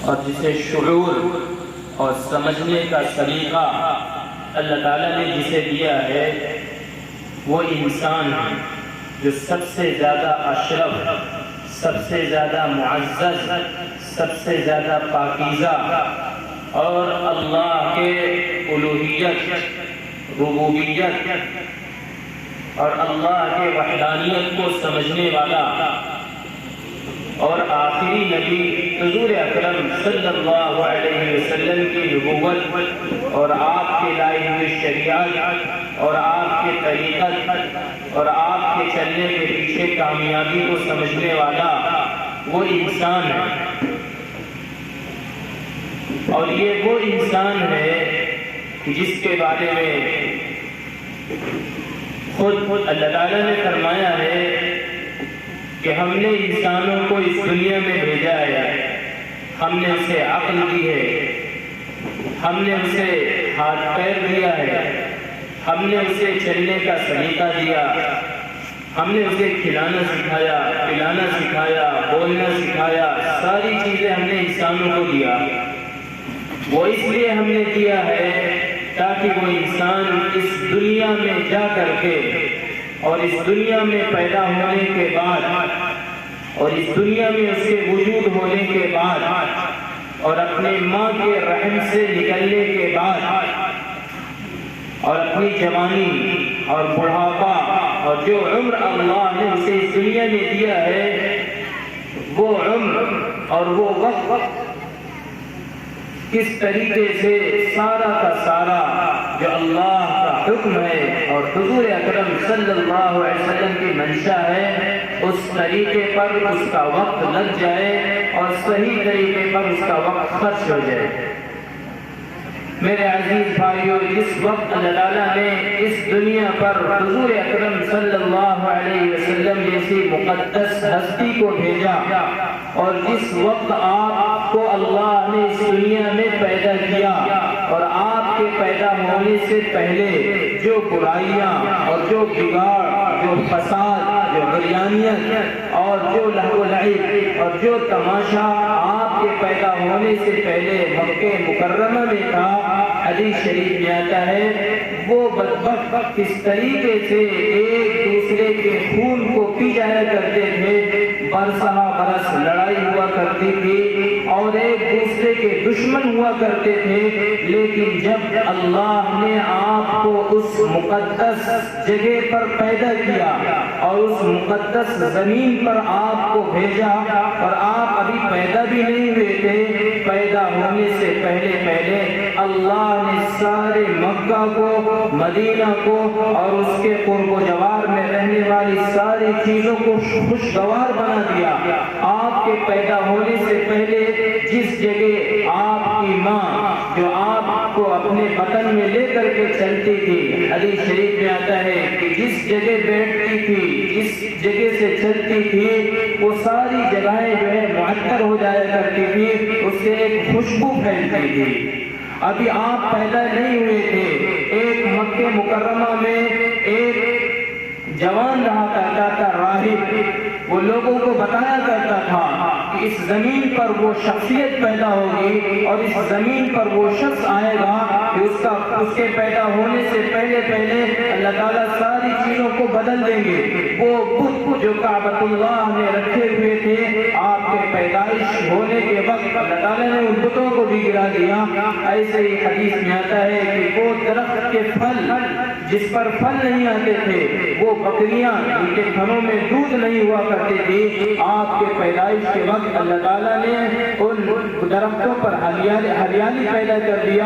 اور جسے شعور اور سمجھنے کا سلیقہ اللہ تعالیٰ نے جسے دیا ہے وہ انسان ہے جو سب سے زیادہ اشرف، سب سے زیادہ معزز، سب سے زیادہ پاکیزہ اور اللہ کے الوہیت، ربوبیت اور اللہ کے وحدانیت کو سمجھنے والا اور آخری نبی حضور اکرم صلی اللہ علیہ وسلم کی نبوت اور آپ کے لائی ہوئی شریعت اور آپ کے طریقت اور آپ کے چلنے کے پیچھے کامیابی کو سمجھنے والا وہ انسان ہے۔ اور یہ وہ انسان ہے جس کے بارے میں خود اللہ تعالیٰ نے فرمایا ہے کہ ہم نے انسانوں کو اس دنیا میں بھیجا ہے، ہم نے اسے عقل دی ہے، ہم نے اسے ہاتھ پیر دیا ہے، ہم نے اسے چلنے کا سلیقہ دیا، ہم نے اسے کھلانا سکھایا، پلانا سکھایا، بولنا سکھایا، ساری چیزیں ہم نے انسانوں کو دیا۔ وہ اس لیے ہم نے دیا ہے تاکہ وہ انسان اس دنیا میں جا کر کے اور اس دنیا میں پیدا ہونے کے بعد اور اس دنیا میں اس کے وجود ہونے کے بعد اور اپنے ماں کے رحم سے نکلنے کے بعد اور اپنی جوانی اور بڑھاپا اور جو عمر اللہ نے اسے اس دنیا میں دیا ہے وہ عمر اور وہ وقت کس طریقے سے سارا کا سارا جو اللہ کا حکم ہے اور حضور اکرم صلی اللہ علیہ وسلم کی منشا ہے اس طریقے پر اس کا وقت لگ جائے اور صحیح طریقے پر اس کا وقت خرچ ہو جائے۔ میرے عزیز بھائیو، جس وقت اللہ تعالیٰ نے اس دنیا پر حضور اکرم صلی اللہ علیہ وسلم جیسی مقدس ہستی کو بھیجا اور جس وقت آپ کو اللہ نے اس دنیا میں پیدا کیا اور آپ کے پیدا ہونے سے پہلے جو برائیاں اور جو بگاڑ، جو فساد، جو غریانیت اور جو لہو و لعب اور جو تماشا آپ کے پیدا ہونے سے پہلے مکہ مکرمہ میں تھا، حدیث شریف میں آتا ہے وہ بدبخت کس طریقے سے ایک دوسرے کے خون کو پی جایا کرتے تھے، برسہ برس لڑائی ہوا کرتی تھی اور ایک دوسرے کے دشمن ہوا کرتے تھے، لیکن جب اللہ نے آپ کو اس مقدس جگہ پر پیدا کیا اور اس مقدس زمین پر آپ کو بھیجا اور آپ ابھی پیدا بھی نہیں ہوئے تھے، پیدا ہونے سے پہلے اللہ نے سارے مکہ کو، مدینہ کو اور اس کے قرب و جوار میں رہنے والی ساری چیزوں کو خوشگوار بنا دیا۔ آپ کے پیدا ہونے سے پہلے جس جگہ آپ کی ماں جو آپ کو اپنے بطن میں لے کر کے چلتی تھی، حدیث شریف میں آتا ہے کہ جس جگہ بیٹھتی تھی، جس جگہ سے چلتی تھی، وہ ساری جگہیں جو ہے معطر ہو جایا کرتی تھی، اس سے ایک خوشبو پھیلتی تھی۔ ابھی آپ پیدا نہیں ہوئے تھے، ایک مکہ مکرمہ میں ایک جوان رہا کرتا تھا، راہب، وہ لوگوں کو بتایا کرتا تھا کہ اس زمین پر وہ شخصیت پیدا ہوگی اور اس زمین پر وہ شخص آئے گا کہ اس کے پیدا ہونے سے پہلے اللہ تعالیٰ ساری چیزوں کو بدل دیں گے۔ وہ بت جو کعبۃ اللہ میں رکھے ہوئے تھے، آپ کے پیدائش ہونے کے وقت اللہ تعالیٰ نے ان بتوں کو بھی گرا دیا۔ ایسے ہی حدیث میں آتا ہے کہ وہ درخت کے پھل جس پر پھل نہیں آتے تھے، وہ بکریاں جن کے تھنوں میں دودھ نہیں ہوا کرتی تھی، آپ کے پیدائش کے وقت اللہ تعالیٰ نے ان درختوں پر ہریالی پیدا کر دیا،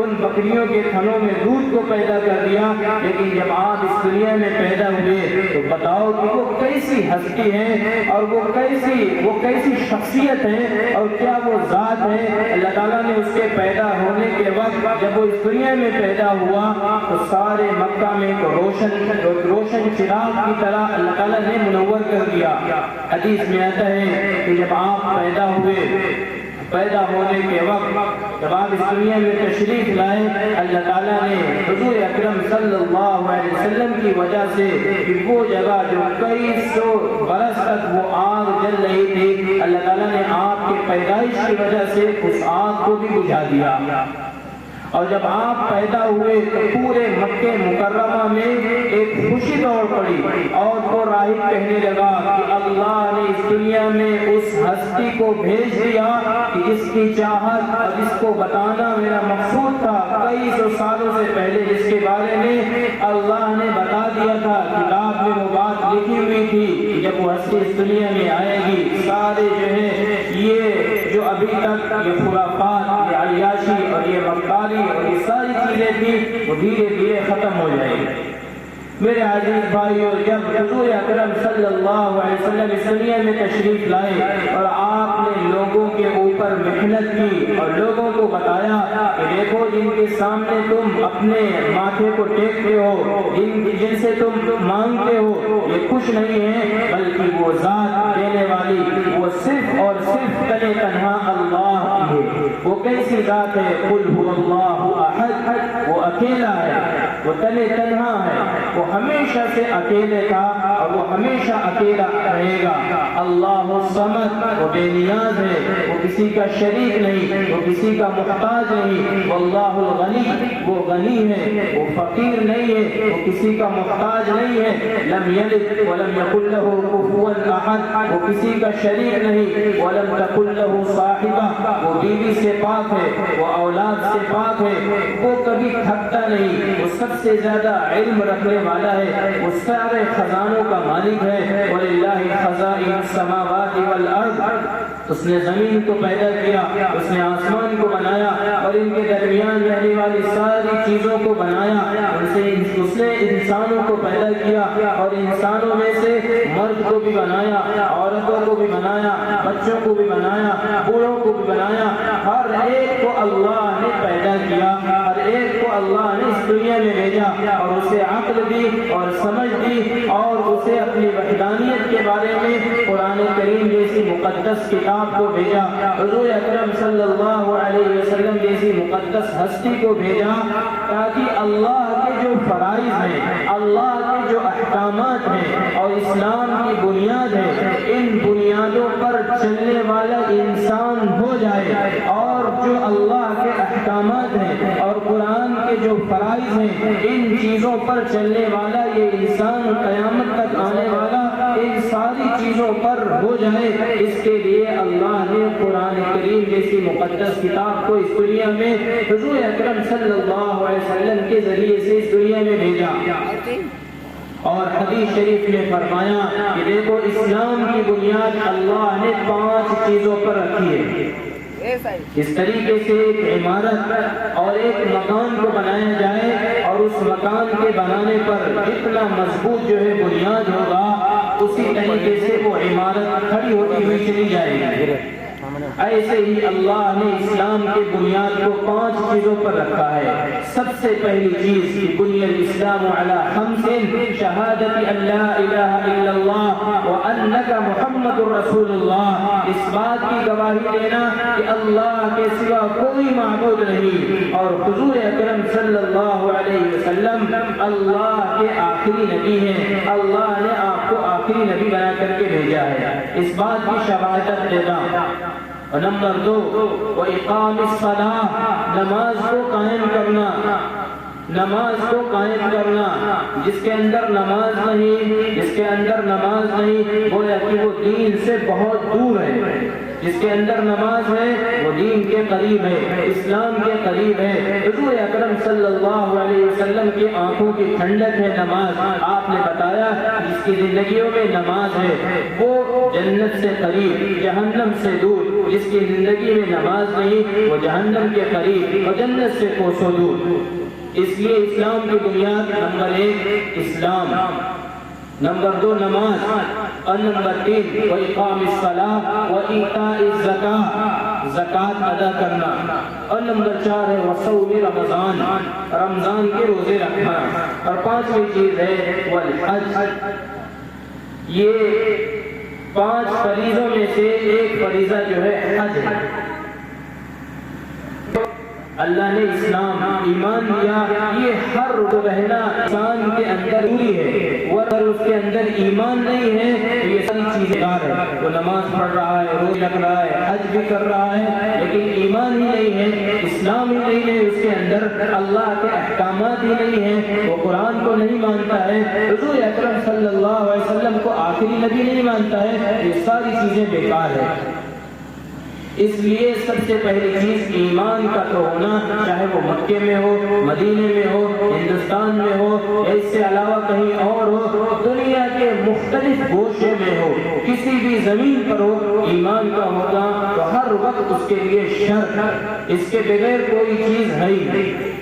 ان بکریوں کے تھنوں میں دودھ کو پیدا کر دیا۔ لیکن جب آپ اس دنیا میں پیدا ہوئے تو بتاؤ کہ وہ کیسی ہستی ہے اور وہ کیسی شخصیت ہے اور کیا وہ ذات ہے۔ اللہ تعالیٰ نے اس کے پیدا ہونے کے وقت جب وہ اس دنیا میں پیدا ہوا تو سارے مکہ میں روشن چراغ کی طرح اللہ تعالیٰ نے منور کر دیا۔ حدیث میں آتا ہے کہ جب آپ پیدا ہوئے پیدا ہونے کے وقت جب آپ اس دنیا میں تشریف لائے، اللہ تعالیٰ نے حضور اکرم صلی اللہ علیہ وسلم کی وجہ سے وہ جگہ جو کئی سو برس تک وہ آگ جل رہی تھی، اللہ تعالیٰ نے آپ کی پیدائش کی وجہ سے اس آگ کو بھی بجھا دیا۔ اور جب آپ پیدا ہوئے تو پورے مکہ مکرمہ میں ایک خوشی دوڑ پڑی، اور وہ راہب کہنے لگا کہ اللہ نے اس دنیا میں اس ہستی کو بھیج دیا کہ جس کی چاہت اور جس کو بتانا میرا مقصود تھا کئی سو سالوں سے پہلے، جس کے بارے میں اللہ نے بتا دیا تھا، کتاب میں وہ بات لکھی ہوئی تھی کہ جب وہ ہستی اس دنیا میں آئے گی، سارے جو ہے یہ جو ابھی تک یہ خرافات، یہ عیاشی اور یہ مکاری اور یہ ساری چیزیں تھیں، وہ دھیرے دھیرے ختم ہو جائیں گی۔ میرے عزیز بھائیو، جب حضور اکرم صلی اللہ علیہ وسلم اس دنیا میں تشریف لائے اور آپ نے لوگوں کے اوپر محنت کی اور لوگوں کو بتایا کہ دیکھو جن کے سامنے تم اپنے ماتھے کو ٹیکتے ہو، جن سے تم مانگتے ہو، یہ کچھ نہیں ہے بلکہ وہ ذات دینے والی، وہ صرف اور صرف تنے تنہا اللہ ہے۔ وہ کیسی ذات ہے؟ قل هو اللہ احد، وہ اکیلا ہے، وہ تنے تنہا ہے، وہ ہمیشہ سے اکیلے تھا اور وہ ہمیشہ اکیلا رہے گا۔ اللہ الصمد، وہ بے نیاز ہے، وہ کسی کا شریک نہیں، وہ کسی کا محتاج نہیں۔ واللہ الغنی، وہ غنی ہے، وہ فقیر نہیں ہے، وہ کسی کا محتاج نہیں ہے۔ لم یلد ولم یکن لہ کفوا احد، وہ کسی کا شریک نہیں۔ ولم تکن لہ صاحبہ، وہ بیوی سے پاک ہے، وہ اولاد سے پاک ہے، وہ کبھی تھکتا نہیں، وہ سب سے زیادہ علم رکھنے والا ہے، وہ سارے خزانوں کا مالک ہے۔ وَلِلَّهِ خَزَائِنُ السَّمَاوَاتِ وَالْأَرْضِ، اس نے زمین کو پیدا کیا، اس نے آسمان کو بنایا اور ان کے درمیان رہنے والی ساری چیزوں کو بنایا۔ اس نے انسانوں کو پیدا کیا اور انسانوں میں سے مرد کو بھی بنایا، عورتوں کو بھی بنایا، بچوں کو بھی بنایا، بوڑھوں کو بھی بنایا۔ ہر ایک کو اللہ نے پیدا کیا، ہر ایک کو اللہ نے اس دنیا میں بھیجا اور اسے عقل دی اور سمجھ دی اور اسے اپنی وحدانیت کے بارے میں قرآن کریم جیسی مقدس کتاب کو بھیجا، حضور اکرم صلی اللہ علیہ وسلم جیسی مقدس ہستی کو بھیجا، تاکہ اللہ کے جو فرائض ہیں، اللہ کے جو احکامات ہیں اور اسلام کی بنیاد ہے، ان بنیادوں پر چلنے والا انسان ہو جائے، اور جو اللہ کے احکامات ہیں اور قرآن کے جو فرائض ہیں، ان چیزوں پر چلنے والا یہ انسان قیامت تک آنے والا ان ساری چیزوں پر ہو جائے۔ اس کے لیے اللہ نے قرآن کریم جیسی مقدس کتاب کو اس دنیا میں حضور اکرم صلی اللہ علیہ وسلم کے ذریعے سے اس دنیا میں بھیجا۔ اور حدیث شریف میں فرمایا کہ دیکھو اسلام کی بنیاد اللہ نے 5 چیزوں پر رکھی ہے۔ اس طریقے سے ایک عمارت اور ایک مکان کو بنایا جائے اور اس مکان کے بنانے پر جتنا مضبوط جو ہے بنیاد ہوگا، اسی طریقے سے وہ عمارت کھڑی ہوتی ہوئی چلی جائے گی۔ ایسے ہی اللہ نے اسلام کے بنیاد کو 5 چیزوں پر رکھا ہے۔ سب سے پہلی چیز کہ بنی الاسلام علی 5 شہادت ان لا الہ الا اللہ وانک محمد رسول اللہ، اس بات کی گواہی دینا کہ اللہ کے سوا کوئی معبود نہیں اور حضور اکرم صلی اللہ علیہ وسلم اللہ کے آخری نبی ہیں، اللہ نے آپ کو آخری نبی بنا کر کے بھیجا ہے، اس بات کی شہادت دینا۔ اور نمبر 2 وَإِقَامِ الصَّلَاةِ، نماز کو قائم کرنا، نماز کو قائم کرنا۔ جس کے اندر نماز نہیں گویا کہ وہ دین سے بہت دور ہے، جس کے اندر نماز ہے وہ دین کے قریب ہے، اسلام کے قریب ہے۔ حضور اکرم صلی اللہ علیہ وسلم کی آنکھوں کی ٹھنڈک ہے نماز۔ آپ نے بتایا جس کی زندگیوں میں نماز ہے وہ جنت سے قریب، جہنم سے دور۔ جس کی زندگی میں نماز نہیں وہ جہنم کے قریب اور جنت سے کوسوں دور۔ اس لیے اسلام کی بنیاد نمبر 1 اسلام، نمبر 2 نماز، اور نمبر 3 وإقام الصلاة وإيتاء الزکاة، زکوٰۃ ادا کرنا، اور نمبر 4 ہے وصوم رمضان، رمضان کے روزے رکھنا، اور 5ویں چیز ہے والحج۔ یہ 5 فریضوں میں سے ایک فریضہ جو ہے حج ہے۔ اللہ نے اسلام ایمان دیا، یہ ہر رہنا انسان کے اندر ضروری ہے، وہ اگر اس کے اندر ایمان نہیں ہے تو یہ ساری چیزیں بیکار ہے۔ وہ نماز پڑھ رہا ہے، روزہ رکھ رہا ہے، حج بھی کر رہا ہے، لیکن ایمان ہی نہیں ہے، اسلام ہی نہیں ہے اس کے اندر، اللہ کے احکامات ہی نہیں ہیں، وہ قرآن کو نہیں مانتا ہے، حضور اکرم صلی اللہ علیہ وسلم کو آخری نبی نہیں مانتا ہے، یہ ساری چیزیں بیکار ہے۔ اس لیے سب سے پہلی چیز ایمان کا تو ہونا، چاہے وہ مکے میں ہو، مدینے میں ہو، ہندوستان میں ہو، اس سے علاوہ کہیں اور ہو، دنیا کے مختلف گوشوں میں ہو، کسی بھی زمین پر ہو، ایمان کا ہونا تو ہر وقت اس کے لیے شرط، اس کے بغیر کوئی چیز ہے ہی نہیں۔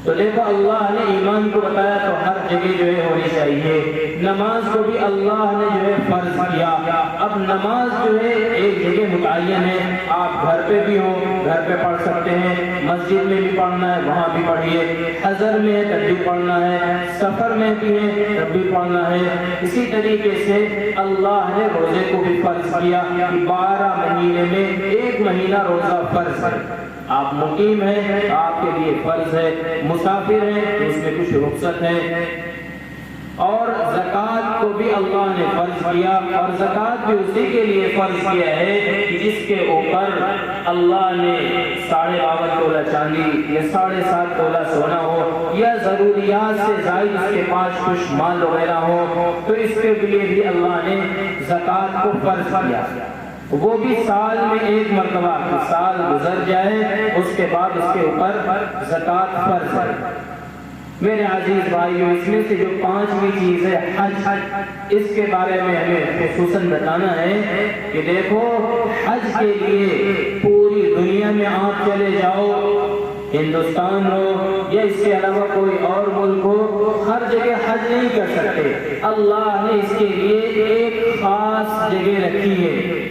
تو دیکھو اللہ نے ایمان کو بتایا تو ہر جگہ جو ہے ہونی چاہیے، نماز کو بھی اللہ نے جو ہے فرض کیا۔ اب نماز جو ہے ایک جگہ متعین ہے، آپ گھر پہ بھی ہو، گھر پہ پڑھ سکتے ہیں، مسجد میں بھی پڑھنا ہے وہاں بھی پڑھیے، حضر میں ہے تب بھی پڑھنا ہے، سفر میں بھی ہے تب بھی پڑھنا ہے۔ اسی طریقے سے اللہ نے روزے کو بھی فرض کیا، 12 مہینے میں ایک مہینہ روزہ فرض ہے۔ آپ مقیم ہیں آپ کے لیے فرض ہے، مسافر ہیں تو اس میں کچھ رخصت ہے۔ اور زکوٰۃ کو بھی اللہ نے فرض کیا، اور زکوٰۃ بھی اسی کے لیے فرض کیا ہے کہ جس کے اوپر اللہ نے 52.5 تولہ چاندی یا 7.5 تولہ سونا ہو، یا ضروریات سے زائد اس کے پاس کچھ مال وغیرہ ہو، تو اس کے لیے بھی اللہ نے زکوٰۃ کو فرض کیا۔ وہ بھی سال میں ایک مرتبہ، سال گزر جائے اس کے بعد اس کے اوپر زکوٰۃ فرض ہے۔ میرے عزیز بھائیو، اس میں سے جو 5ویں چیز ہے حج، اس کے بارے میں ہمیں خصوصاً بتانا ہے کہ دیکھو حج کے لیے پوری دنیا میں آپ چلے جاؤ، ہندوستان ہو یا اس کے علاوہ کوئی اور ملک ہو، ہر جگہ حج نہیں کر سکتے۔ اللہ نے اس کے لیے ایک خاص جگہ رکھی ہے۔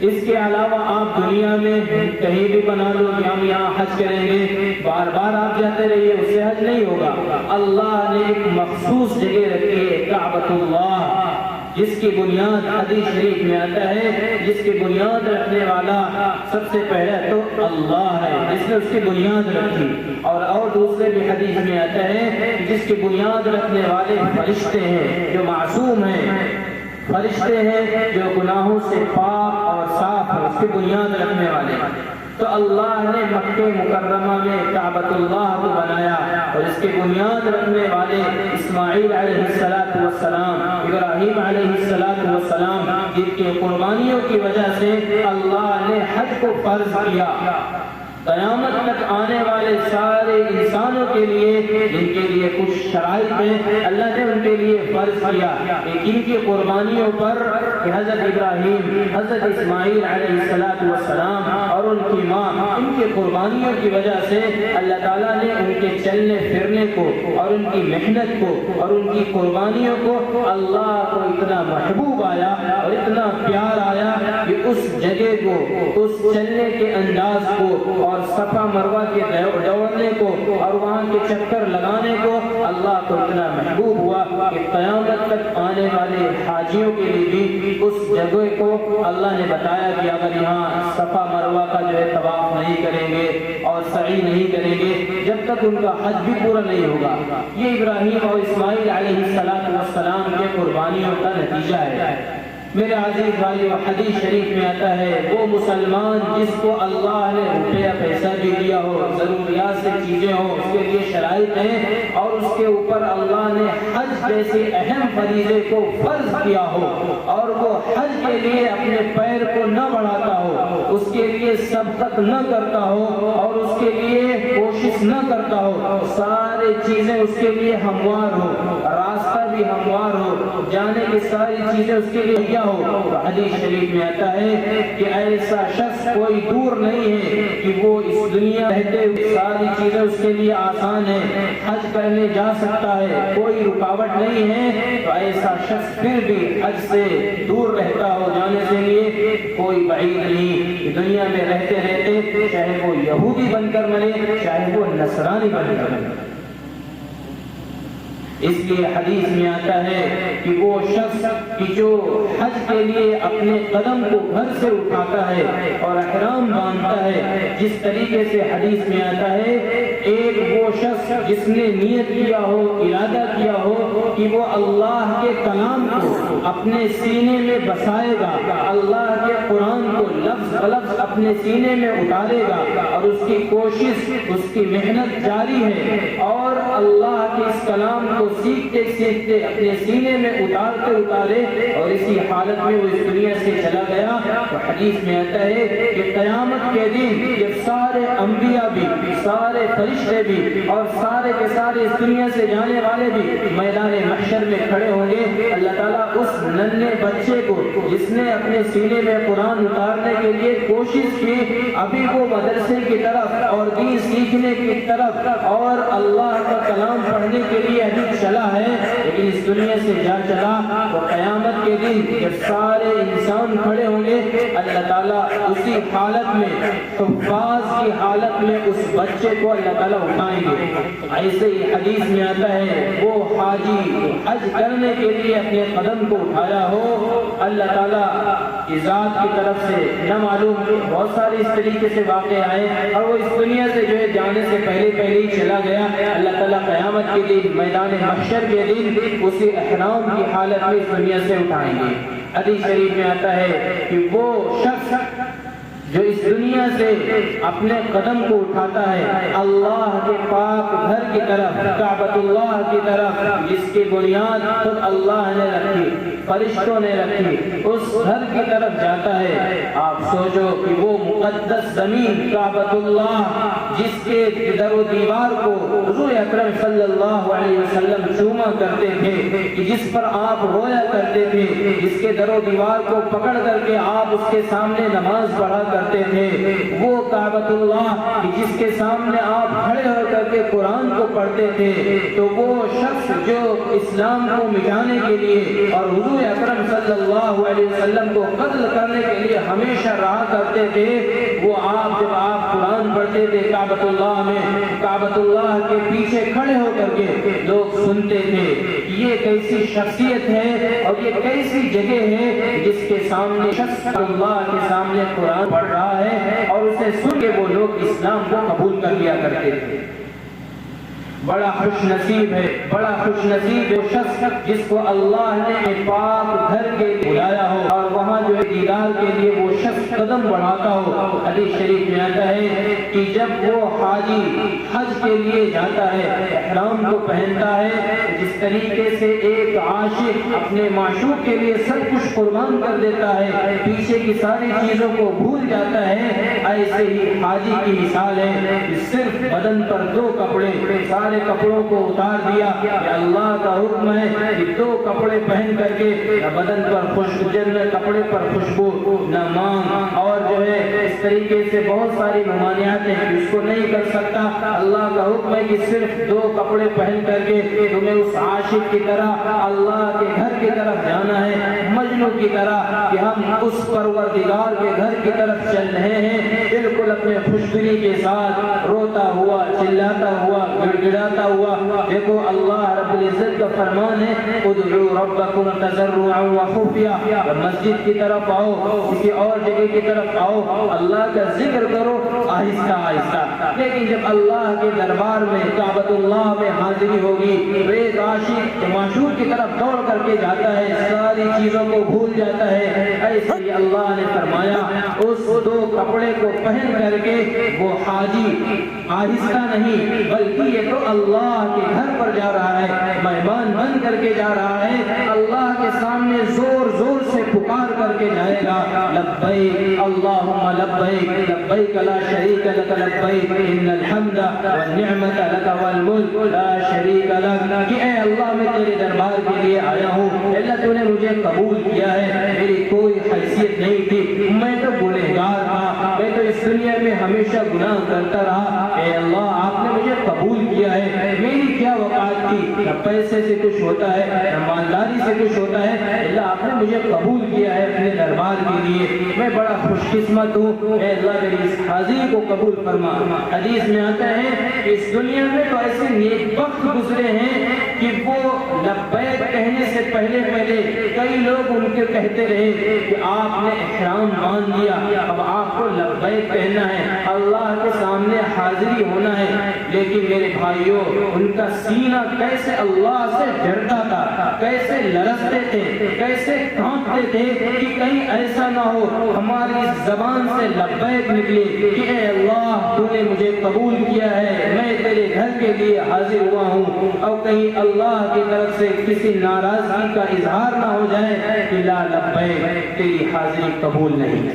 اس کے علاوہ آپ دنیا میں کہیں بھی بنا لو کہ ہم یہاں حج کریں گے، بار بار آپ جاتے رہیے، اس سے حج نہیں ہوگا۔ اللہ نے ایک مخصوص جگہ رکھی ہے، کعبۃ اللہ، جس کی بنیاد حدیث شریف میں آتا ہے، جس کی بنیاد رکھنے والا سب سے پہلے تو اللہ ہے، جس نے اس کی بنیاد رکھی، اور دوسرے بھی حدیث میں آتا ہے جس کی بنیاد رکھنے والے فرشتے ہیں جو معصوم ہیں، فرشتے ہیں جو گناہوں سے پاک اور صاف ہیں، اس کی بنیاد رکھنے والے۔ تو اللہ نے مکہ مکرمہ میں کعبۃ اللہ کو بنایا، اور اس کی بنیاد رکھنے والے اسماعیل علیہ السلام، ابراہیم علیہ السلام، جن کے قربانیوں کی وجہ سے اللہ نے حج کو فرض کیا۔ قیامت تک آنے والے سارے انسانوں کے لیے جن کے لیے کچھ شرائط ہیں، اللہ نے ان کے لیے فرض کیا کہ ان کی قربانیوں پر کہ حضرت ابراہیم، حضرت اسماعیل علیہ السلام اور ان کی ماں، ان کی قربانیوں کی وجہ سے اللہ تعالیٰ نے ان کے چلنے پھرنے کو اور ان کی محنت کو اور ان کی قربانیوں کو اللہ کو اتنا محبوب آیا اور اتنا پیار آیا کہ اس جگہ کو، اس چلنے کے انداز کو اور صفا مروہ کے دوڑنے کو اور وہاں کے چکر لگانے کو اللہ کو اتنا محبوب ہوا کہ قیامت تک آنے والے حاجیوں کے لیے بھی اس جگہ کو اللہ نے بتایا کہ اگر یہاں صفا مروہ کا جو ہے طواف نہیں کریں گے اور سعی نہیں کریں گے، جب تک ان کا حج بھی پورا نہیں ہوگا۔ یہ ابراہیم اور اسماعیل علیہ السلام کے قربانیوں کا نتیجہ ہے۔ میرے عزیز بھائیو، حدیث شریف میں آتا ہے وہ مسلمان جس کو اللہ نے روپیہ پیسہ بھی دیا ہو، ضروریات سے چیزیں ہوں، اس کے لیے شرائط ہیں، اور اس کے اوپر اللہ نے حج جیسے اہم فریضے کو فرض کیا ہو، اور وہ حج کے لیے اپنے پیر کو نہ بڑھاتا ہو، اس کے لیے سبقت نہ کرتا ہو اور اس کے لیے کوشش نہ کرتا ہو، سارے چیزیں اس کے لیے ہموار ہو، راستہ بھی ہموار ہو، جانے کی ساری چیزیں اس کے لیے کیا ہو۔ حدیث شریف میں آتا ہے کہ ایسا شخص کوئی دور نہیں ہے کہ وہ اس دنیا رہتے ہوئے ساری چیزیں اس کے لیے آسان ہے، حج کرنے جا سکتا ہے، کوئی رکاوٹ نہیں ہے، تو ایسا شخص پھر بھی حج سے دور رہتا ہو، جانے سے لیے کوئی بعید نہیں۔ دنیا میں رہتے رہتے چاہے وہ یہودی بن کر مرے، چاہے وہ نصرانی بن کر مرے، اس لیے حدیث میں آتا ہے کہ وہ شخص کہ جو حج کے لیے اپنے قدم کو گھر سے اٹھاتا ہے اور احرام باندھتا ہے، جس طریقے سے حدیث میں آتا ہے ایک وہ شخص جس نے نیت کیا ہو، ارادہ کیا ہو کہ وہ اللہ کے کلام کو اپنے سینے میں بسائے گا، اللہ کے قرآن کو لفظ بلفظ اپنے سینے میں اتارے گا، اور اس کی کوشش، اس کی محنت جاری ہے، اور اللہ کے اس کلام کو سیکھتے سیکھتے اپنے سینے میں اتارتے اتارے اور اسی حالت میں وہ اس دنیا سے چلا گیا، تو حدیث میں آتا ہے کہ قیامت کے دن یہ سارے انبیاء بھی، سارے فرشتے بھی اور سارے کے سارے اس دنیا سے جانے والے بھی میدان محشر میں کھڑے ہوں گے۔ اللہ تعالیٰ اس ننھے بچے کو جس نے اپنے سینے میں قرآن اتارنے کے لیے کوشش کی، ابھی وہ مدرسے کی طرف اور دین سیکھنے کی طرف اور اللہ کا کلام پڑھنے کے لیے ابھی چلا ہے، لیکن اس دنیا سے جا چلا، تو قیامت کے دن جب سارے انسان کھڑے ہوں گے، اللہ تعالیٰ اسی حالت میں، حفاظ کی حالت میں اس بچے کو اللہ تعالیٰ اٹھائیں گے۔ ایسے ہی حدیث میں آتا ہے وہ حاجی حج کرنے کے لیے اپنے قدم کو اٹھایا ہو، اللہ تعالیٰ کی ذات کی طرف سے نہ معلوم بہت سارے اس طریقے سے واقع آئے، اور وہ اس دنیا سے جو ہے جانے سے پہلے ہی چلا گیا، اللہ تعالیٰ قیامت کے دن میدان محشر کے دن اسے احرام کی حالت میں اس دنیا سے اٹھائیں گے۔ حدیث شریف میں آتا ہے کہ وہ شخص جو اس دنیا سے اپنے قدم کو اٹھاتا ہے اللہ کے پاک گھر کی طرف، کعبۃ اللہ کی طرف، جس کی بنیاد خود اللہ نے رکھی، فرشتوں نے رکھی، اس گھر کی طرف جاتا ہے، آپ سوچو کہ وہ مقدس زمین کعبۃ اللہ جس کے در و دیوار کو حضور اکرم صلی اللہ علیہ وسلم چوما کرتے تھے، کہ جس پر آپ رویا کرتے تھے، جس کے در و دیوار کو پکڑ کر کے آپ اس کے سامنے نماز پڑھا کرتے تھے، وہ کعبۃ اللہ جس کے سامنے آپ کھڑے ہو کر کے قرآن کو پڑھتے تھے، تو وہ شخص جو اسلام کو مٹانے کے لیے اور حضور اکرم صلی اللہ علیہ وسلم کو قتل کرنے کے لیے ہمیشہ رہا کرتے تھے، وہ جب آپ قرآن پڑھتے تھے کعبۃ اللہ میں، کعبۃ اللہ کے پیچھے کھڑے ہو کر کے لوگ سنتے تھے یہ کیسی شخصیت ہے اور یہ کیسی جگہ ہے جس کے سامنے شخص اللہ کے سامنے قرآن پڑھ رہا ہے، اور اسے سن کے وہ لوگ اسلام کو قبول کر لیا کرتے تھے۔ بڑا خوش نصیب ہے، بڑا خوش نصیب ہے وہ شخص جس کو اللہ نے پاک گھر کے لیے بلایا ہو اور وہاں جو ہے دیدار کے لیے وہ شخص قدم بڑھاتا ہو۔ حدیث شریف میں آتا ہے کہ جب وہ حاجی حج کے لیے جاتا ہے، احرام کو پہنتا ہے، جس طریقے سے ایک عاشق اپنے معشوق کے لیے سب کچھ قربان کر دیتا ہے، پیچھے کی ساری چیزوں کو بھول جاتا ہے، ایسے ہی حاجی کی مثال ہے، صرف بدن پر 2 کپڑے، سارے کپڑوں کو اتار دیا کہ اللہ کا حکم ہے کہ 2 کپڑے پہن کر کے نہ بدن پر خوشبو، کپڑے پر خوشبو نہ مانگ، اور جو ہے اس طریقے سے بہت ساری ممانعات ہیں کہ اس کو نہیں کر سکتا۔ اللہ کا حکم ہے کہ صرف 2 کپڑے پہن کر کے تمہیں اس عاشق کی طرح اللہ کے گھر کی طرف جانا ہے، مجنوں کی طرح کہ ہم اس پروردگار کے گھر کی طرف چل رہے ہیں، بالکل اپنے خوشبری کے ساتھ روتا ہوا، چلاتا ہوا، گڑ گڑاتا ہوا۔ دیکھو اللہ رب العزت کا فرمان ہے ادعوا ربکم تضرعا وخفیا، مسجد کی طرف آؤ، کسی اور جگہ کی طرف آؤ، اللہ کا ذکر کرو آہستہ آہستہ، لیکن جب اللہ کے دربار میں کعبۃ اللہ میں حاضری ہوگی تو ایک عاشق معشوق کی طرف دوڑ کر کے جاتا ہے، ساری چیزوں کو بھول جاتا ہے۔ ایسے ہی اللہ نے فرمایا اس 2 کپڑے کو پہن کر کے وہ حاجی آہستہ نہیں بلکہ یہ تو اللہ کے گھر پر جا رہا ہے، مہمان بن کر کے جا رہا ہے، اللہ کے سامنے زور زور سے پکار کر کے جائے گا لبیک اللہم لبیک لبیک لا شریک لک لبیک ان الحمد والنعمت لک والملک لا شریک لک، کہ اے اللہ میں تیرے دربار کے لیے آیا ہوں، اللہ تو نے مجھے قبول کیا ہے، میری کوئی حیثیت نہیں تھی، میں تو گنہگار تھا، میں تو اس دنیا میں ہمیشہ گناہ کرتا رہا، اے اللہ آپ نے مجھے قبول کیا ہے، میری کیا وقات تھی، نہ پیسے سے کچھ ہوتا ہے نہ مالداری سے کچھ ہوتا ہے، اللہ آپ نے مجھے قبول کیا ہے اپنے دربار کے لیے، میں بڑا خوش قسمت ہوں، اے اللہ میری اس حاضری کو قبول فرما۔ حدیث میں آتا ہے کہ اس دنیا میں تو ایسے نیک وقت گزرے ہیں کہ وہ سے پہلے کئی لوگ ان کے کہتے رہے کہ آپ نے احرام باندھ لیا، اب آپ کو لبیک کہنا ہے، اللہ کے سامنے حاضری ہونا ہے. لیکن میرے بھائیوں، ان کا سینہ کیسے اللہ سے ڈرتا تھا، کیسے لرزتے تھے، کیسے کانپتے تھے کہ کہیں ایسا نہ ہو ہماری زبان سے لبیک نکلے کہ اے اللہ تو نے مجھے قبول کیا ہے، میں تیرے گھر کے لیے حاضر ہوا ہوں. اور کہیں اللہ کی طرف سے کسی ناراضگی کا اظہار نہ ہو جائے کہ لا لبیک، تیری حاضری قبول نہیں.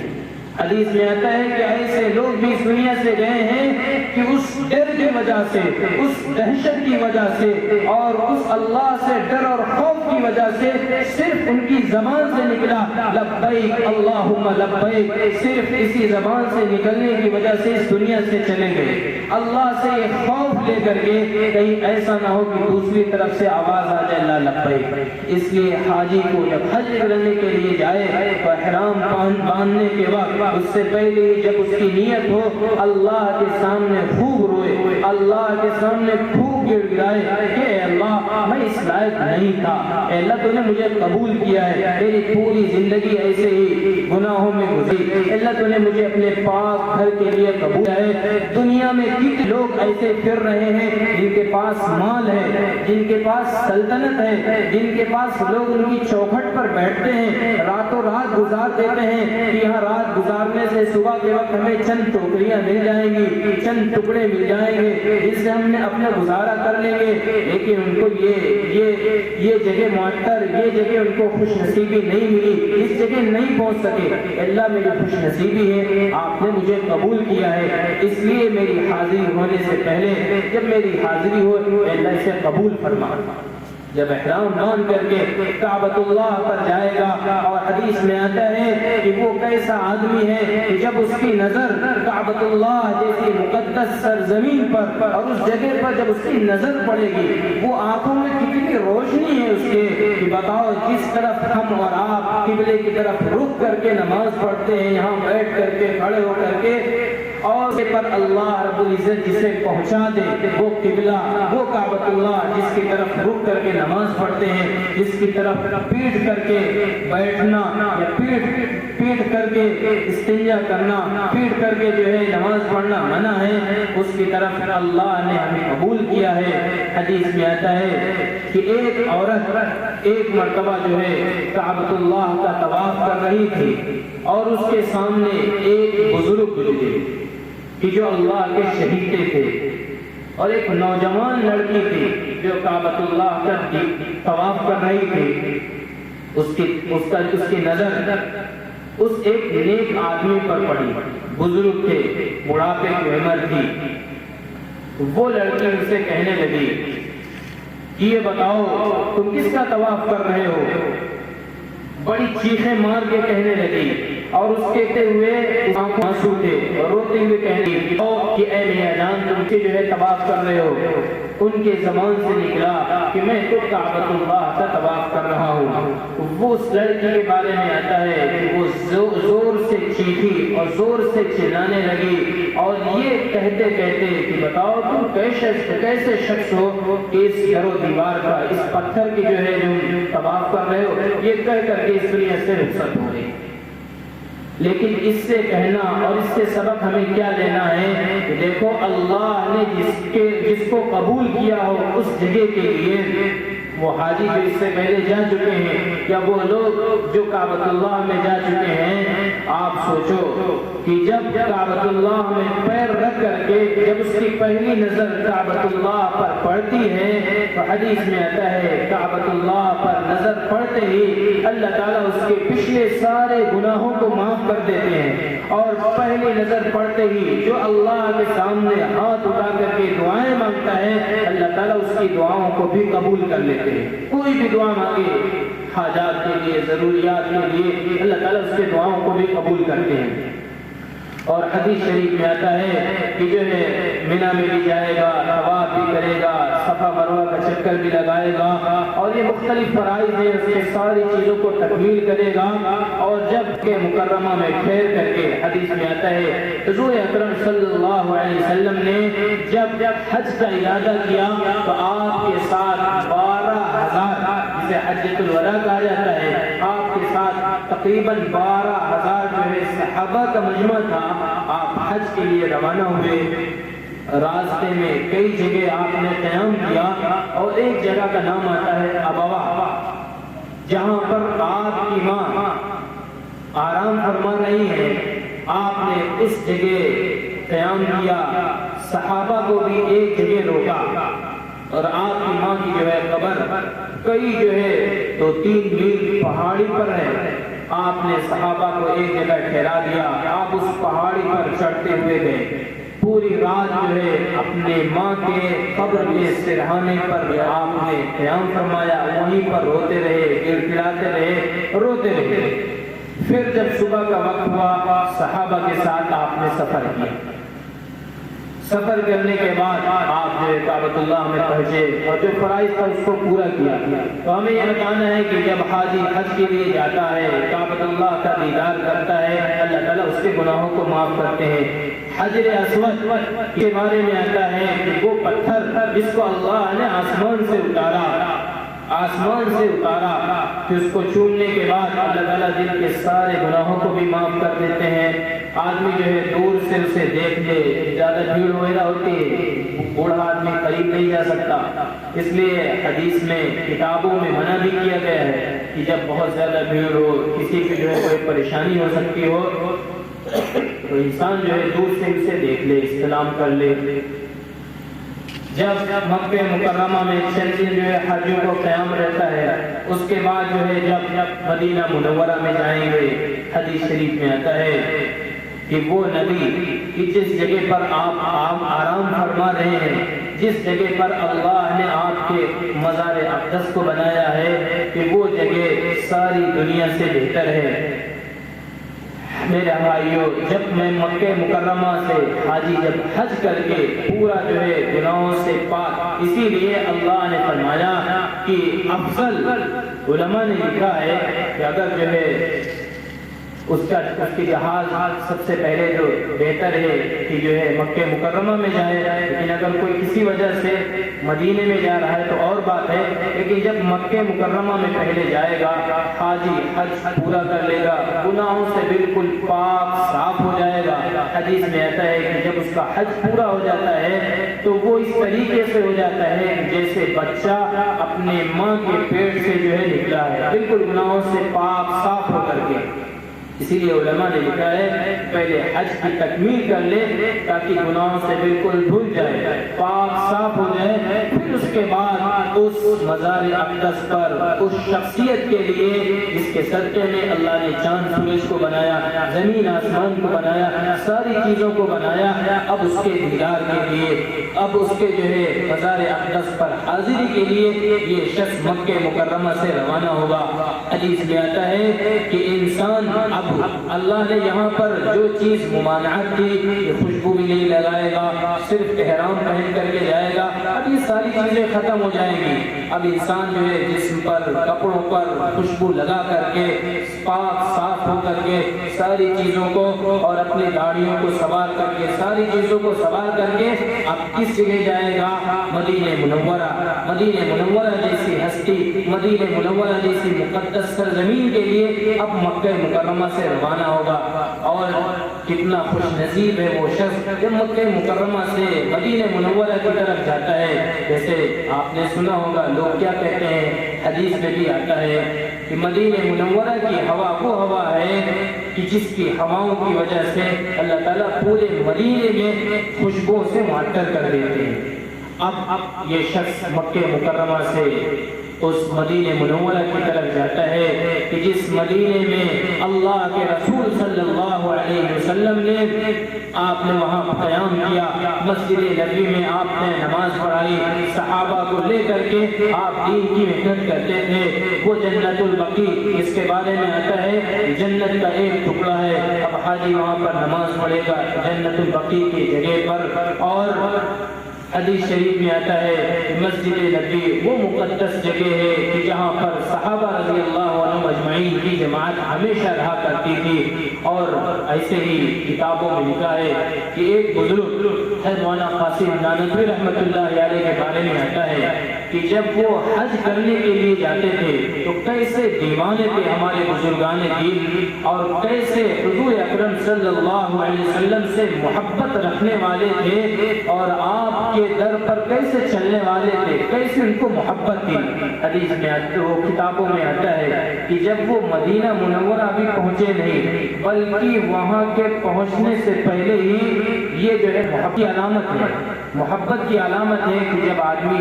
حدیث میں آتا ہے کہ ایسے لوگ بھی اس دنیا سے گئے ہیں کہ اس ڈر کی وجہ سے، اس دہشت کی وجہ سے اور اس اللہ سے ڈر اور خوف کی وجہ سے صرف ان کی زبان سے نکلا لبیک اللہم لبیک، صرف اسی زبان سے نکلنے کی وجہ سے اس دنیا سے چلے گئے. اللہ سے یہ خوف لے کر کے کہیں ایسا نہ ہو کہ دوسری طرف سے آواز آ جائے لا لبیک. اس لیے حاجی کو جب حج کرنے کے لیے جائے تو احرام باندھنے کے وقت اس سے پہلے جب اس کی نیت ہو اللہ کے سامنے خوب روئے، اللہ کے سامنے خوب گر گرائے کہ اے اللہ میں اس لائق نہیں تھا، اے اللہ تو نے مجھے قبول کیا ہے، میری پوری زندگی ایسے ہی گناہوں میں گزری، اللہ تو نے مجھے اپنے پاک گھر کے لیے قبول ہے. دنیا میں کتنے لوگ ایسے پھر رہے ہیں جن کے پاس مال ہے، جن کے پاس سلطنت ہے، جن کے پاس لوگ ان کی چوکھٹ پر بیٹھتے ہیں، راتوں رات گزار دیتے ہیں کہ یہاں رات گزارنے سے صبح کے وقت ہمیں چند ٹوکریاں مل جائیں گی، چند ٹکڑے مل جائیں گے جس سے ہم نے اپنا گزارا کر لیں گے. لیکن ان کو یہ جگہ معطر، یہ جگہ ان کو خوش نصیبی نہیں ملی، اس جگہ نہیں پہنچ سکے. اللہ میری خوش نصیبی ہے، آپ نے مجھے قبول کیا ہے، اس لیے میری حاضری ہونے سے پہلے جب میری حاضری ہو اللہ اسے قبول فرما. جب احرام باندھ کر کے کعبۃ اللہ پر جائے گا، اور حدیث میں آتا ہے کہ وہ کیسا آدمی ہے کہ جب اس کی نظر کعبۃ اللہ جیسی مقدس سرزمین پر اور اس جگہ پر جب اس کی نظر پڑے گی، وہ آنکھوں میں کتنی روشنی ہے اس کے کہ بتاؤ جس طرف ہم اور آپ قبلے کی طرف رخ کر کے نماز پڑھتے ہیں، یہاں بیٹھ کر کے کھڑے ہو کر کے، اور پر اللہ رب العزت جسے پہنچا دے وہ قبلہ، وہ کعبۃ اللہ جس کی طرف رخ کر کے نماز پڑھتے ہیں، جس کی طرف پیٹ کر کے بیٹھنا یا پیٹ کر کے استنجا کرنا، پیٹ کر کے جو ہے نماز پڑھنا منع ہے، اس کی طرف اللہ نے ہمیں قبول کیا ہے. حدیث میں آتا ہے کہ ایک عورت ایک مرتبہ جو ہے کعبۃ اللہ کا طواف کر رہی تھی اور اس کے سامنے ایک بزرگ گزرے کہ جو اللہ کے شہید تھے، اور ایک نوجوان لڑکی تھی جو کعبۃ اللہ کا طواف کر رہی تھی. اس کی نظر اس ایک نیک آدمی پر پڑی، بزرگ تھے، بڑھاپے کی عمر تھی. وہ لڑکی ان سے کہنے لگی کہ یہ بتاؤ تم کس کا طواف کر رہے ہو؟ بڑی چیخیں مار کے کہنے لگی، اور اس کہتے ہوئے آنکھوں آنسو تھے اور روتے ہوئے کہنے لگی کہ اے میاں جان تم کے جو ہے طواف کر رہے ہو. ان کے زبان سے نکلا کہ میں تو کعبۃ اللہ کا طواف کر رہا ہوں. وہ اس لڑکی کے بارے میں آتا ہے کہ وہ زور سے چیخی اور زور سے چلانے لگی اور یہ کہتے کہتے کہ بتاؤ تم کیسے شخص ہو کہ اس گھر و دیوار کا، اس پتھر کی جو ہے جو طواف کر رہے ہو، یہ کہہ کر کے اس دنیا سے رخصت ہو گئی. لیکن اس سے کہنا اور اس سے سبق ہمیں کیا لینا ہے کہ دیکھو اللہ نے جس کو قبول کیا ہو اس جگہ کے لیے، وہ حاجی جو اس سے پہلے جا چکے ہیں یا وہ لوگ جو کعبۃ اللہ میں جا چکے ہیں، آپ سوچو کہ جب کعبۃ اللہ میں پیر رکھ کر کے جب اس کی پہلی نظر کعبۃ اللہ پر پڑتی ہے تو حدیث میں آتا ہے کعبۃ اللہ پر نظر پڑتے ہی اللہ تعالیٰ اس کے پچھلے سارے گناہوں کو معاف کر دیتے ہیں، اور پہلی نظر پڑتے ہی جو اللہ کے سامنے ہاتھ اٹھا کر کے دعائیں مانگتا ہے اللہ تعالیٰ اس کی دعاؤں کو بھی قبول کر لیتے ہیں. کوئی بھی دعا مانگے حاجات کے لیے، ضروریات کے لیے، اللہ تعالیٰ اس کے دعاؤں کو بھی قبول کرتے ہیں. اور حدیث شریف میں آتا ہے کہ جو ہے مینا میں بھی جائے گا، طواف بھی کرے گا، صفا مروہ کا چکر بھی لگائے گا، اور یہ مختلف فرائض ہیں اس کے ساری چیزوں کو تکمیل کرے گا. اور جب کہ مکرمہ میں ٹھہر کر کے حدیث میں آتا ہے حضور اکرم صلی اللہ علیہ وسلم نے جب حج کا ارادہ کیا تو آپ کے ساتھ 12,000 جسے حجۃ الوداع کہا جاتا ہے، آپ کے ساتھ تقریباً 12,000 جو ہے صحابہ کا مجمع تھا۔ آپ حج کے لیے روانہ ہوئے، راستے میں کئی جگہ آپ نے قیام کیا اور ایک جگہ کا نام آتا ہے ابوا، جہاں پر آپ کی ماں آرام فرما رہی ہے۔ آپ نے اس جگہ قیام کیا، صحابہ کو بھی ایک جگہ روکا اور آپ کی ماں کی جو ہے قبر کئی جو ہے 2-3 میل پہاڑی پر ہے۔ آپ نے صحابہ کو ایک جگہ ٹھہرا دیا، آپ اس پہاڑی پر چڑھتے ہوئے گئے، پوری رات جو ہے اپنے ماں کے قبر کے سرہانے پر آپ نے قیام فرمایا، وہیں پر روتے رہے، گڑگڑاتے رہے، روتے رہے۔ پھر جب صبح کا وقت ہوا، صحابہ کے ساتھ آپ نے سفر کیا۔ سفر کرنے کے بعد آپ جو کعبۃ اللہ میں پہنچے اور جو فرائض تھا اس کو پورا کیا۔ تو ہمیں یہ بتانا ہے کہ جب حاجی حج کے لیے جاتا ہے، کعبۃ اللہ کا دیدار کرتا ہے، اللہ تعالیٰ اس کے گناہوں کو معاف کرتے ہیں۔ حجر اسود کے بارے میں آتا ہے کہ وہ پتھر جس کو اللہ نے آسمان سے اتارا کہ اس کو چھونے کے بعد اللہ تعالیٰ دل کے سارے گناہوں کو بھی معاف کر دیتے ہیں۔ آدمی جو ہے دور سے اسے دیکھ لے، زیادہ بھیڑ وغیرہ ہوتی ہے، بوڑھا آدمی قریب نہیں جا سکتا، اس لیے حدیث میں کتابوں میں منع بھی کیا گیا ہے کہ جب بہت زیادہ بھیڑ ہو، کسی کی جو ہے کوئی پریشانی ہو سکتی ہو تو انسان جو ہے دور سے اسے دیکھ لے، استلام کر لے۔ جب مکہ مکرمہ میں چند دن جو ہے حاجیوں کو قیام رہتا ہے، اس کے بعد جو ہے جب مدینہ منورہ میں جائیں گے، حدیث شریف میں آتا ہے کہ وہ نبی کہ جس جگہ پر آپ آرام فرما رہے ہیں، جس جگہ پر اللہ نے آپ کے مزار اقدس کو بنایا ہے، کہ وہ جگہ ساری دنیا سے بہتر ہے۔ میرے بھائیو، جب میں مکہ مکرمہ سے حاجی جب حج کر کے پورا جو ہے گناہوں سے پاک، اسی لیے اللہ نے فرمایا کہ افضل، علماء نے لکھا ہے کہ اگر جو ہے اس کی جہاز سب سے پہلے جو بہتر ہے کہ جو ہے مکہ مکرمہ میں جائے، لیکن اگر کوئی کسی وجہ سے مدینے میں جا رہا ہے تو اور بات ہے، لیکن جب مکہ مکرمہ میں پہلے جائے گا، حاجی حج پورا کر لے گا، گناہوں سے بالکل پاک صاف ہو جائے گا۔ حدیث میں آتا ہے کہ جب اس کا حج پورا ہو جاتا ہے تو وہ اس طریقے سے ہو جاتا ہے جیسے بچہ اپنے ماں کے پیٹ سے جو ہے نکلا ہے، بالکل گناہوں سے پاک صاف ہو کر کے۔ اسی لیے علماء نے لکھا ہے پہلے حج کی تکمیل کر لے تاکہ گناہوں سے بالکل دھل جائے، پاک صاف ہو جائے، پھر اس کے بعد اس مزار اقدس پر اس شخصیت کے لیے جس کے صدقے میں اللہ نے چاند سورج کو بنایا، زمین آسمان کو بنایا، ساری چیزوں کو بنایا، اب اس کے دیدار کے لیے، اب اس کے جو ہے مزار اقدس پر حاضری کے لیے یہ شخص مکہ مکرمہ سے روانہ ہوگا۔ حدیث میں آتا ہے کہ انسان اب اللہ نے یہاں پر جو چیز ممانعت کی، یہ خوشبو بھی نہیں لگائے گا، صرف احرام پہن کر کے جائے گا، اب یہ ساری چیزیں ختم ہو جائیں گی۔ اب انسان جو ہے جسم پر، کپڑوں پر خوشبو لگا کر کے، پاک صاف ہو کر کے ساری چیزوں کو اور اپنی داڑھیوں کو سوار کر کے، ساری چیزوں کو سوار کر کے اب کس جگہ جائے گا؟ مدینہ منورہ۔ مدینہ منورہ جیسی ہستی، مدینہ منورہ جیسی مقدس سرزمین کے لیے اب مکہ مکرمہ سے روانہ ہوگا۔ اور کتنا خوش نصیب ہے وہ شخص جب مکہ مکرمہ سے مدینہ منورہ کی طرف جاتا ہے۔ جیسے آپ نے سنا ہوگا لوگ کیا کہتے ہیں، حدیث میں بھی آتا ہے کہ مدینہ منورہ کی ہوا وہ ہوا ہے کہ جس کی ہواؤں کی وجہ سے اللہ تعالیٰ پورے مدینے میں خوشبو سے معطر کر دیتے ہیں۔ اب یہ شخص مکہ مکرمہ سے اس مدینہ منورہ کی طرف جاتا ہے کہ جس مدینے میں اللہ کے رسول صلی اللہ علیہ وسلم نے آپ نے وہاں قیام کیا، مسجد نبوی میں آپ نے نماز پڑھائی، صحابہ کو لے کر کے آپ دین کی محنت کرتے تھے۔ وہ جنت البقیع، اس کے بارے میں آتا ہے جنت کا ایک ٹکڑا ہے، اب حاجی وہاں پر نماز پڑھے گا جنت البقیع کی جگہ پر۔ اور حدیث شریف میں آتا ہے کہ مسجد نبوی وہ مقدس جگہ ہے کہ جہاں پر صحابہ رضی اللہ عنہم اجمعین کی جماعت ہمیشہ رہا کرتی تھی۔ اور ایسے ہی کتابوں میں لکھا ہے کہ ایک بزرگ مولانا قاسم نانوتوی رحمۃ اللہ علیہ کے بارے میں آتا ہے کہ جب وہ حج کرنے کے لیے جاتے تھے تو کیسے دیوانے تھے ہمارے بزرگان دین، اور کیسے حضور اکرم صلی اللہ علیہ وسلم سے محبت رکھنے والے تھے، اور آپ کے در پر کیسے چلنے والے تھے، کیسے ان کو محبت تھی۔ حدیث میں کتابوں میں آتا ہے کہ جب وہ مدینہ منورہ بھی پہنچے نہیں، بلکہ وہاں کے پہنچنے سے پہلے ہی یہ جو ہے محبت کی علامت ہے، محبت کی علامت ہے کہ جب آدمی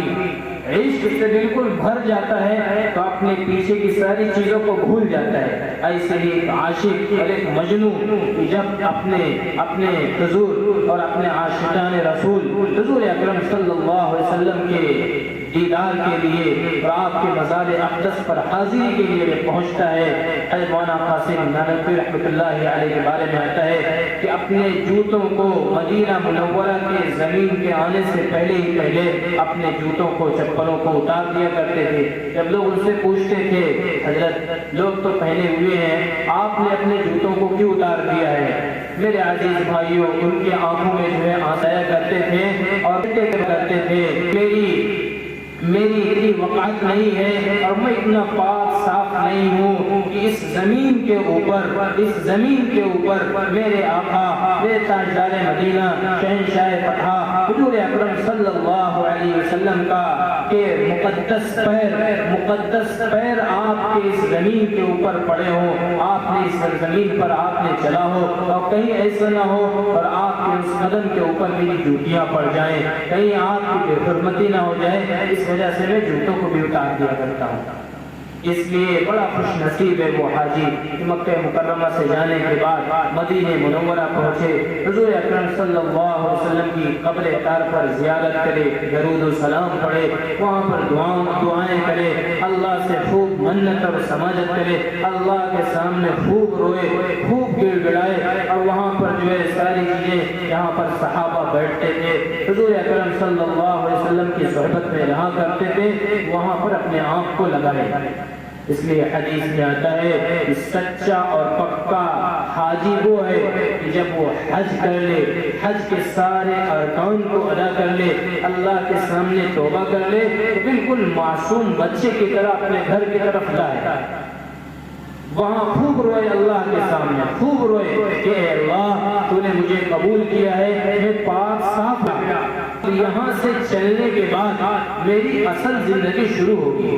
عشق سے بالکل بھر جاتا ہے تو اپنے پیچھے کی ساری چیزوں کو بھول جاتا ہے۔ ایسے ہی ایک عاشق اور ایک مجنون جب اپنے حضور اور اپنے عاشقان رسول حضور اکرم صلی اللہ علیہ وسلم کے دیدار کے لیے اور آپ کے مزار اقدس پر حاضری کے لیے پہنچتا ہے، مولانا قاسم نانوتوی رحمۃ اللہ علیہ کے بارے میں آتا ہے کہ اپنے جوتوں کو مدینہ منورہ کے زمین کے آنے سے پہلے اپنے جوتوں کو چپلوں کو اتار دیا کرتے تھے۔ جب لوگ ان سے پوچھتے تھے حضرت لوگ تو پہنے ہوئے ہیں، آپ نے اپنے جوتوں کو کیوں اتار دیا ہے؟ میرے عزیز بھائیوں، ان کی آنکھوں میں جو ہے آنسیا کرتے تھے اور کرتے تھے میری اتنی وقعت نہیں ہے اور میں اتنا پاک صاف نہیں ہوں کہ اس زمین کے اوپر میرے آقا میرے تاجدار مدینہ شہنشاہ فتح حضور اکرم صلی اللہ علیہ وسلم کا کہ مقدس پیر آپ کے اس زمین کے اوپر پڑے ہو، آپ نے اس زمین پر آپ نے چلا ہو، اور کہیں ایسا نہ ہو اور آپ کے اس قدم کے اوپر میری جوتیاں پڑ جائیں، کہیں آپ کی بے حرمتی نہ ہو جائے، اس وجہ سے میں جوتوں کو بھی اتار دیا کرتا ہوں۔ اس لیے بڑا خوش نصیب ہے وہ حاجی کہ مکہ مکرمہ سے جانے کے بعد مدینہ منورہ پہنچے، حضور اکرم صلی اللہ علیہ وسلم کی قبر طاہر پر زیارت کرے، درود و سلام پڑھے، وہاں پر دعائیں کرے، اللہ سے خوب منت اور سماجت کرے، اللہ کے سامنے خوب روئے، خوب گڑ گڑائے، اور وہاں پر جو ہے ساری چیزیں یہاں پر صحابہ بیٹھتے تھے، حضور اکرم صلی اللہ علیہ وسلم کی صحبت میں رہا کرتے تھے، وہاں پر اپنے آپ کو لگائے۔ اس لیے حدیث میں آتا ہے کہ سچا اور پکا حاجی وہ ہے کہ جب وہ حج کر لے، حج کے سارے ارکان کو ادا کر لے، اللہ کے سامنے توبہ کر لے، تو بالکل معصوم بچے کی طرح اپنے گھر کی طرف جائے، وہاں خوب روئے اللہ کے سامنے، خوب روئے کہ اے اللہ تو نے مجھے قبول کیا ہے، میں پاک صاف ہوں، یہاں سے چلنے کے بعد میری اصل زندگی شروع ہوگی۔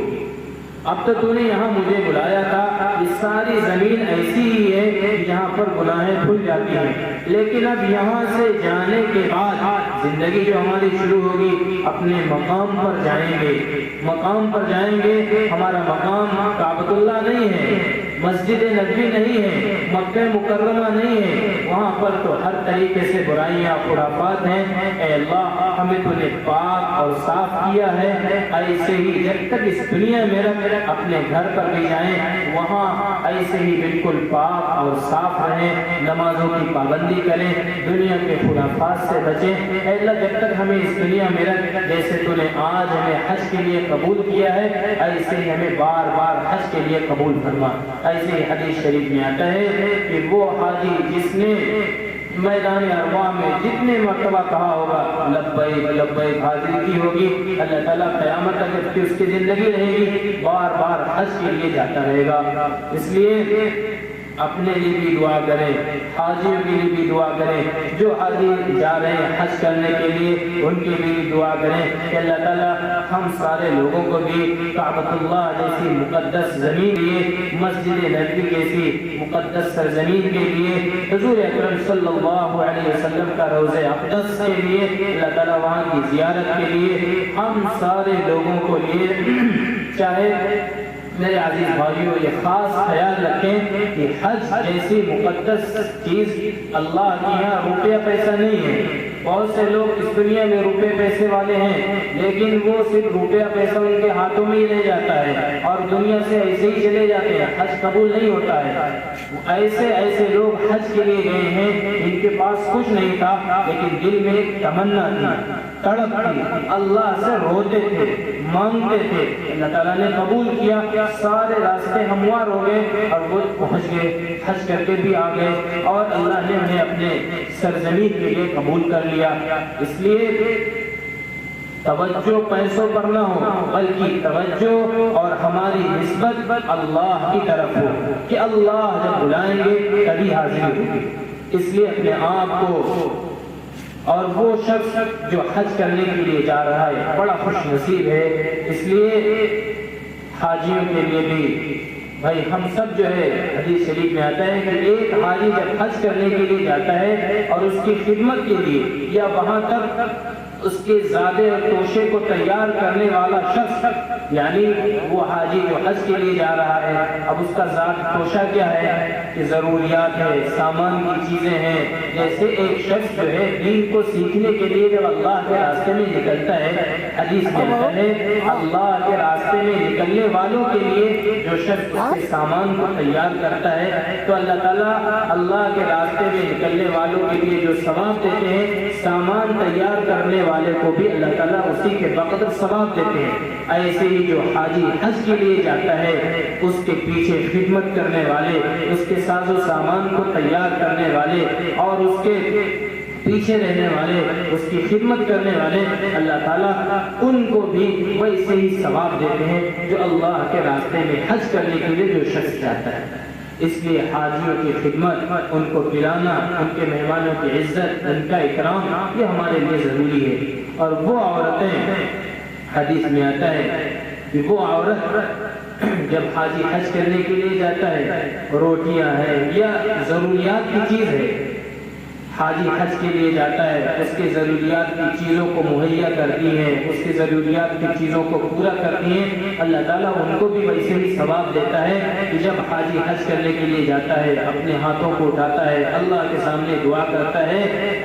اب تو نے یہاں مجھے بلایا تھا، یہ ساری زمین ایسی ہی ہے کہ جہاں پر گناہیں کھل جاتی ہیں، لیکن اب یہاں سے جانے کے بعد زندگی جو ہماری شروع ہوگی، اپنے مقام پر جائیں گے، ہمارا مقام کعبۃ اللہ نہیں ہے، مسجد نبوی نہیں ہے، مکہ مکرمہ نہیں ہے، وہاں پر تو ہر طریقے سے برائیاں خرافات ہیں۔ اے اللہ ہمیں تو نے پاک اور صاف کیا ہے، ایسے ہی جب تک اس دنیا میں اپنے گھر پر بھی جائیں، وہاں ایسے ہی بالکل پاک اور صاف رہیں، نمازوں کی پابندی کریں، دنیا کے خرافات سے بچیں۔ اے اللہ جب تک ہمیں اس دنیا میں جیسے تو نے آج ہمیں حج کے لیے قبول کیا ہے، ایسے ہی ہمیں بار بار حج کے لیے قبول فرما۔ ایسے ہی حدیث شریف میں آتا ہے کہ وہ حاجی جس نے میدان ارواح میں جتنے مرتبہ کہا ہوگا لبیک لبیک حاضری کی ہوگی، اللہ تعالیٰ قیامت تک اس کی زندگی رہے گی بار بار حج کے لیے جاتا رہے گا۔ اس لیے اپنے لیے بھی دعا کریں، حاجیوں کے لیے بھی دعا کریں، جو حاجی جا رہے ہیں حج کرنے کے لیے ان کے لیے بھی دعا کریں کہ اللہ تعالیٰ ہم سارے لوگوں کو بھی کعبۃ اللہ جیسی مقدس زمین کے لیے، مسجد نبوی جیسی مقدس سرزمین کے لیے، حضور اکرم صلی اللہ علیہ وسلم کا روضہ اقدس کے لیے، اللہ تعالیٰ وہاں کی زیارت کے لیے ہم سارے لوگوں کو لیے چاہے۔ میرے عزیز بھائیوں یہ خاص خیال رکھیں کہ حج جیسی مقدس چیز اللہ کی یہاں روپیہ پیسہ نہیں ہے۔ بہت سے لوگ اس دنیا میں روپے پیسے والے ہیں، لیکن وہ صرف روپیہ پیسہ ان کے ہاتھوں میں ہی رہ جاتا ہے اور دنیا سے ایسے ہی چلے جاتے ہیں، حج قبول نہیں ہوتا ہے۔ ایسے لوگ حج کے لیے گئے ہیں، ان کے پاس کچھ نہیں تھا لیکن دل میں ایک تمنا تھی، تڑپ تھی، اللہ سے روتے تھے، مانگتے تھے، اللہ تعالیٰ نے قبول کیا، سارے راستے ہموار ہو گئے اور وہ پہنچ گئے، حج کر کے بھی آ گئے اور اللہ نے انہیں اپنے سرزمین کے لیے قبول کر لیا. اس لیے توجہ پیسوں پر نہ ہو بلکہ توجہ اور ہماری نسبت اللہ کی طرف ہو کہ اللہ جب بلائیں گے تبھی حاضر ہوگی. اس لیے اپنے آپ کو اور وہ شخص جو حج کرنے کے لیے جا رہا ہے بڑا خوش نصیب ہے. اس لیے حاجیوں کے لیے بھی بھائی ہم سب جو ہے حدیث شریف میں آتا ہے کہ ایک حاجی جب حج کرنے کے لیے جاتا ہے اور اس کی خدمت کے لیے یا وہاں تک اس کے زادے اور توشے کو تیار کرنے والا شخص یعنی وہ حاجی جو حج کے لیے جا رہا ہے اب اس کا زاد توشہ کیا ہے کہ ضروریات ہے سامان کی چیزیں ہیں. جیسے ایک شخص جو ہے دین کو سیکھنے کے لیے جب اللہ کے راستے میں نکلتا ہے حدیث میں آتا ہے اللہ کے راستے میں نکلنے والوں کے لیے جو شخص اس کے سامان کو تیار کرتا ہے تو اللہ تعالیٰ اللہ کے راستے میں نکلنے والوں کے لیے جو ثواب دیتے ہیں سامان تیار کرنے والے کو بھی اللہ تعالیٰ اسی کے بقدر ثواب دیتے ہیں. ایسے ہی جو حاجی حج کے لیے جاتا ہے اس کے پیچھے خدمت کرنے والے اس کے ساز و سامان کو تیار کرنے والے اور اس کے پیچھے رہنے والے اس کی خدمت کرنے والے اللہ تعالیٰ ان کو بھی ویسے ہی ثواب دیتے ہیں جو اللہ کے راستے میں حج کرنے کے لیے جو شخص جاتا ہے. اس لیے حاجیوں کی خدمت ان کو پلانا ان کے مہمانوں کی عزت ان کا اکرام یہ ہمارے لیے ضروری ہے. اور وہ عورتیں حدیث میں آتا ہے کہ وہ عورت جب حاجی حج کرنے کے لیے جاتا ہے روٹیاں ہیں یا ضروریات کی چیز ہے حاجی حج کے لیے جاتا ہے اس کے ضروریات کی چیزوں کو مہیا کرتی ہیں اس کے ضروریات کی چیزوں کو پورا کرتی ہیں اللہ تعالیٰ ان کو بھی ویسے ہی ثواب دیتا ہے کہ جب حاجی حج کرنے کے لیے جاتا ہے اپنے ہاتھوں کو اٹھاتا ہے اللہ کے سامنے دعا کرتا ہے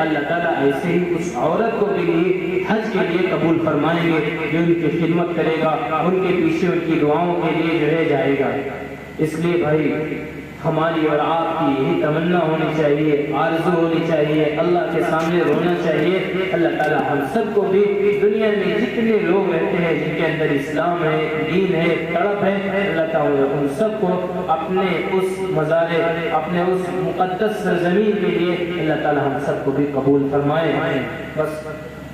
اللہ تعالیٰ ایسے ہی اس عورت کو بھی حج کے لیے قبول فرمائیں گے جو ان کی خدمت کرے گا ان کے پیچھے ان کی دعاؤں کے لیے جو ہے جائے گا. اس لیے بھائی ہماری اور آپ کی یہی تمنا ہونی چاہیے آرزو ہونی چاہیے اللہ کے سامنے رونا چاہیے. اللہ تعالیٰ ہم سب کو بھی دنیا میں جتنے لوگ رہتے ہیں جن کے اندر اسلام ہے دین ہے تڑپ ہے اللہ تعالیٰ ان سب کو اپنے اس مزارے اپنے اس مقدس سرزمین کے لیے اللہ تعالیٰ ہم سب کو بھی قبول فرمائے. بس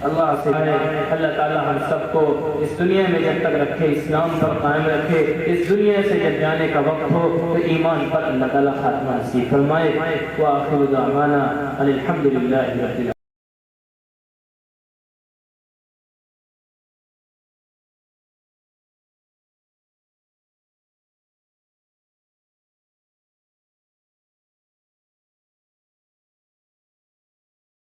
اللہ سے اللہ تعالیٰ ہم سب کو اس دنیا میں جب تک رکھے اسلام پر قائم رکھے اس دنیا سے جب جانے کا وقت ہو تو ایمان پر اللہ تعالیٰ خاتمہ نصیب فرمائے. وآخر دعوانا الحمد للہ رب العالمین.